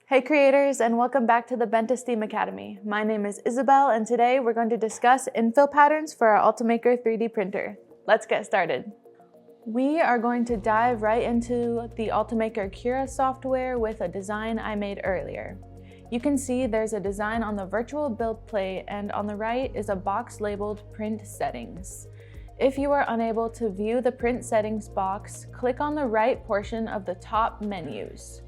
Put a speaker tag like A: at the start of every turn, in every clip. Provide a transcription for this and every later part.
A: Hey creators, and welcome back to the Benteh STEAM Academy. My name is Isabel, and today we're going to discuss infill patterns for our Ultimaker 3D printer. Let's get started. We are going to dive right into the Ultimaker Cura software with a design I made earlier. You can see there's a design on the virtual build plate, and on the right is a box labeled Print Settings. If you are unable to view the Print Settings box, click on the right portion of the top menus.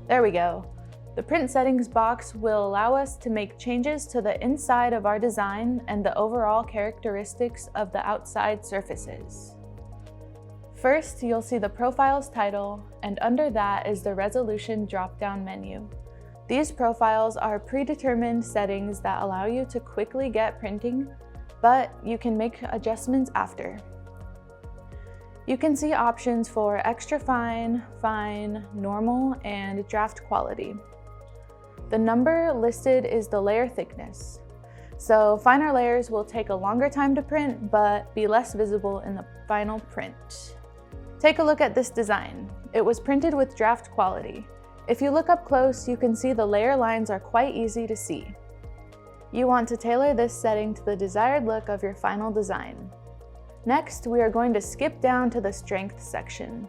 A: There we go. The Print Settings box will allow us to make changes to the inside of our design and the overall characteristics of the outside surfaces. First, you'll see the Profiles title, and under that is the Resolution drop-down menu. These profiles are predetermined settings that allow you to quickly get printing, but you can make adjustments after. You can see options for extra fine, fine, normal, and draft quality. The number listed is the layer thickness. So finer layers will take a longer time to print, but be less visible in the final print. Take a look at this design. It was printed with draft quality. If you look up close, you can see the layer lines are quite easy to see. You want to tailor this setting to the desired look of your final design. Next, we are going to skip down to the strength section.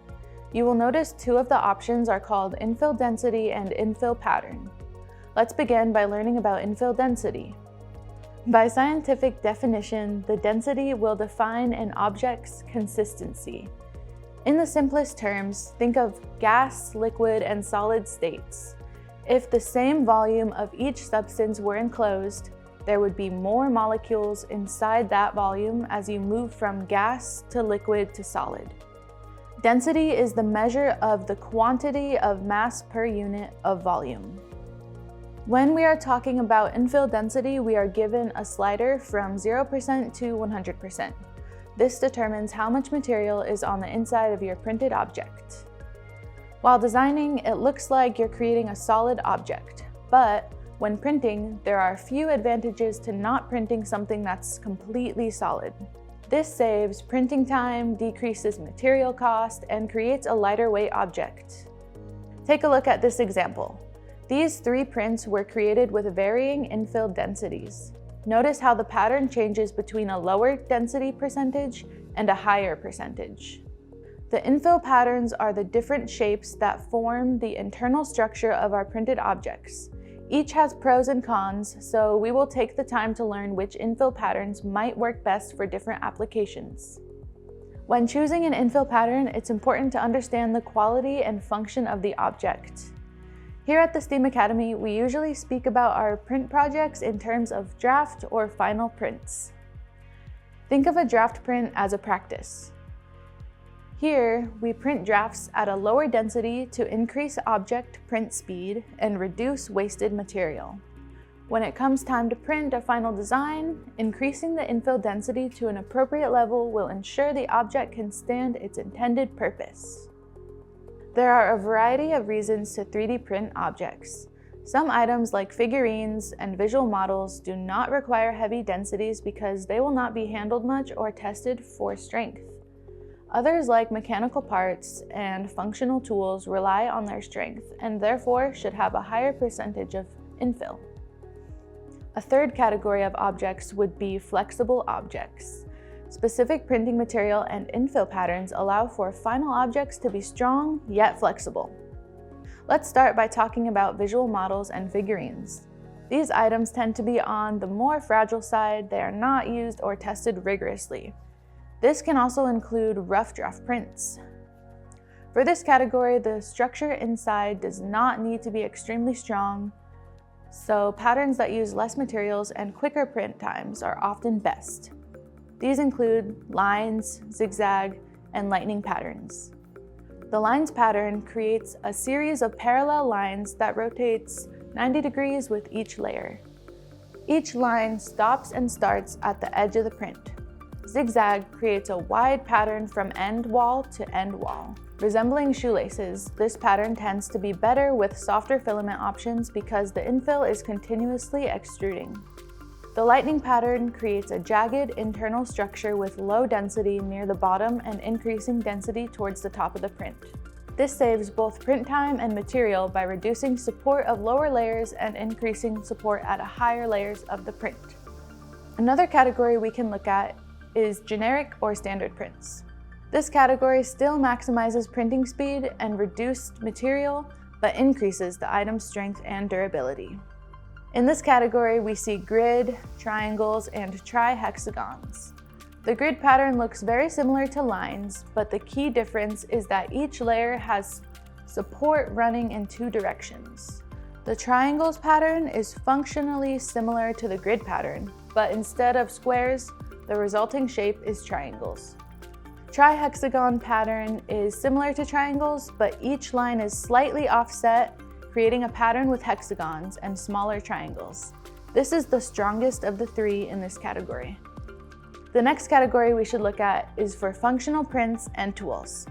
A: You will notice two of the options are called Infill Density and Infill Pattern. Let's begin by learning about infill density. By scientific definition, the density will define an object's consistency. In the simplest terms, think of gas, liquid, and solid states. If the same volume of each substance were enclosed, there would be more molecules inside that volume as you move from gas to liquid to solid. Density is the measure of the quantity of mass per unit of volume. When we are talking about infill density, we are given a slider from 0% to 100%. This determines how much material is on the inside of your printed object. While designing, it looks like you're creating a solid object, but when printing, there are a few advantages to not printing something that's completely solid. This saves printing time, decreases material cost, and creates a lighter weight object. Take a look at this example. These three prints were created with varying infill densities. Notice how the pattern changes between a lower density percentage and a higher percentage. The infill patterns are the different shapes that form the internal structure of our printed objects. Each has pros and cons, so we will take the time to learn which infill patterns might work best for different applications. When choosing an infill pattern, it's important to understand the quality and function of the object. Here at the STEAM Academy, we usually speak about our print projects in terms of draft or final prints. Think of a draft print as a practice. Here, we print drafts at a lower density to increase object print speed and reduce wasted material. When it comes time to print a final design, increasing the infill density to an appropriate level will ensure the object can stand its intended purpose. There are a variety of reasons to 3D print objects. Some items like figurines and visual models do not require heavy densities because they will not be handled much or tested for strength. Others like mechanical parts and functional tools rely on their strength and therefore should have a higher percentage of infill. A third category of objects would be flexible objects. Specific printing material and infill patterns allow for final objects to be strong yet flexible. Let's start by talking about visual models and figurines. These items tend to be on the more fragile side. They are not used or tested rigorously. This can also include rough draft prints. For this category, the structure inside does not need to be extremely strong, so patterns that use less materials and quicker print times are often best. These include lines, zigzag, and lightning patterns. The lines pattern creates a series of parallel lines that rotates 90 degrees with each layer. Each line stops and starts at the edge of the print. Zigzag creates a wide pattern from end wall to end wall. Resembling shoelaces, this pattern tends to be better with softer filament options because the infill is continuously extruding. The lightning pattern creates a jagged internal structure with low density near the bottom and increasing density towards the top of the print. This saves both print time and material by reducing support of lower layers and increasing support at higher layers of the print. Another category we can look at is generic or standard prints. This category still maximizes printing speed and reduced material, but increases the item's strength and durability. In this category, we see grid, triangles, and trihexagons. The grid pattern looks very similar to lines, but the key difference is that each layer has support running in two directions. The triangles pattern is functionally similar to the grid pattern, but instead of squares, the resulting shape is triangles. Trihexagon pattern is similar to triangles, but each line is slightly offset, creating a pattern with hexagons and smaller triangles. This is the strongest of the three in this category. The next category we should look at is for functional prints and tools.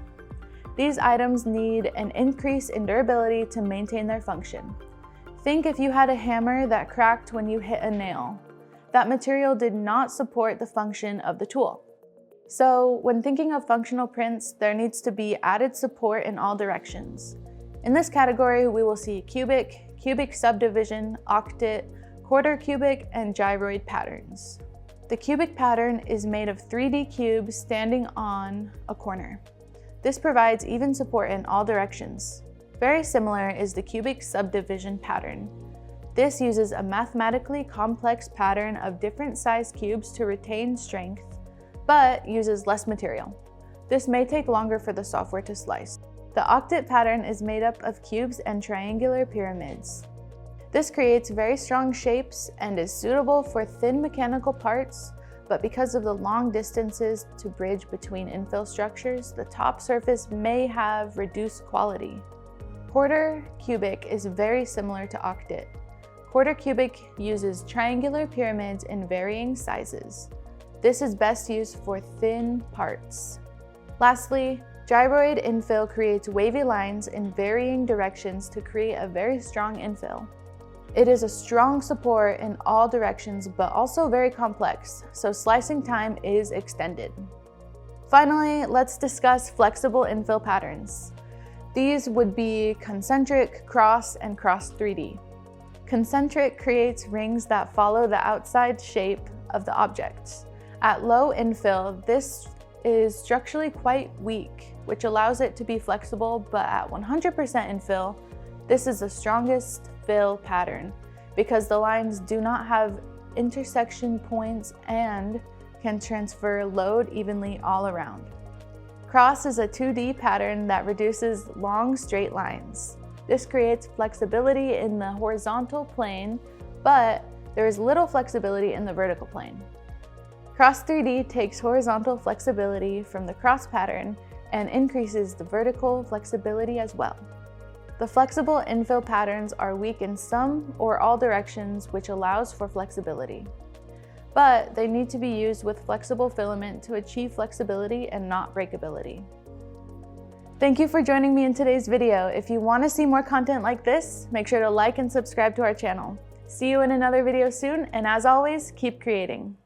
A: These items need an increase in durability to maintain their function. Think if you had a hammer that cracked when you hit a nail. That material did not support the function of the tool. So when thinking of functional prints, there needs to be added support in all directions. In this category, we will see cubic, cubic subdivision, octet, quarter cubic, and gyroid patterns. The cubic pattern is made of 3D cubes standing on a corner. This provides even support in all directions. Very similar is the cubic subdivision pattern. This uses a mathematically complex pattern of different size cubes to retain strength, but uses less material. This may take longer for the software to slice. The octet pattern is made up of cubes and triangular pyramids. This creates very strong shapes and is suitable for thin mechanical parts, but because of the long distances to bridge between infill structures, the top surface may have reduced quality. Quarter cubic is very similar to octet. Quarter cubic uses triangular pyramids in varying sizes. This is best used for thin parts. Lastly, gyroid infill creates wavy lines in varying directions to create a very strong infill. It is a strong support in all directions, but also very complex, so slicing time is extended. Finally, let's discuss flexible infill patterns. These would be concentric, cross, and cross 3D. Concentric creates rings that follow the outside shape of the object. At low infill, this is structurally quite weak, which allows it to be flexible, but at 100% infill, this is the strongest fill pattern because the lines do not have intersection points and can transfer load evenly all around. Cross is a 2D pattern that reduces long straight lines. This creates flexibility in the horizontal plane, but there is little flexibility in the vertical plane. Cross 3D takes horizontal flexibility from the cross pattern and increases the vertical flexibility as well. The flexible infill patterns are weak in some or all directions, which allows for flexibility. But they need to be used with flexible filament to achieve flexibility and not breakability. Thank you for joining me in today's video. If you want to see more content like this, make sure to like and subscribe to our channel. See you in another video soon, and as always, keep creating.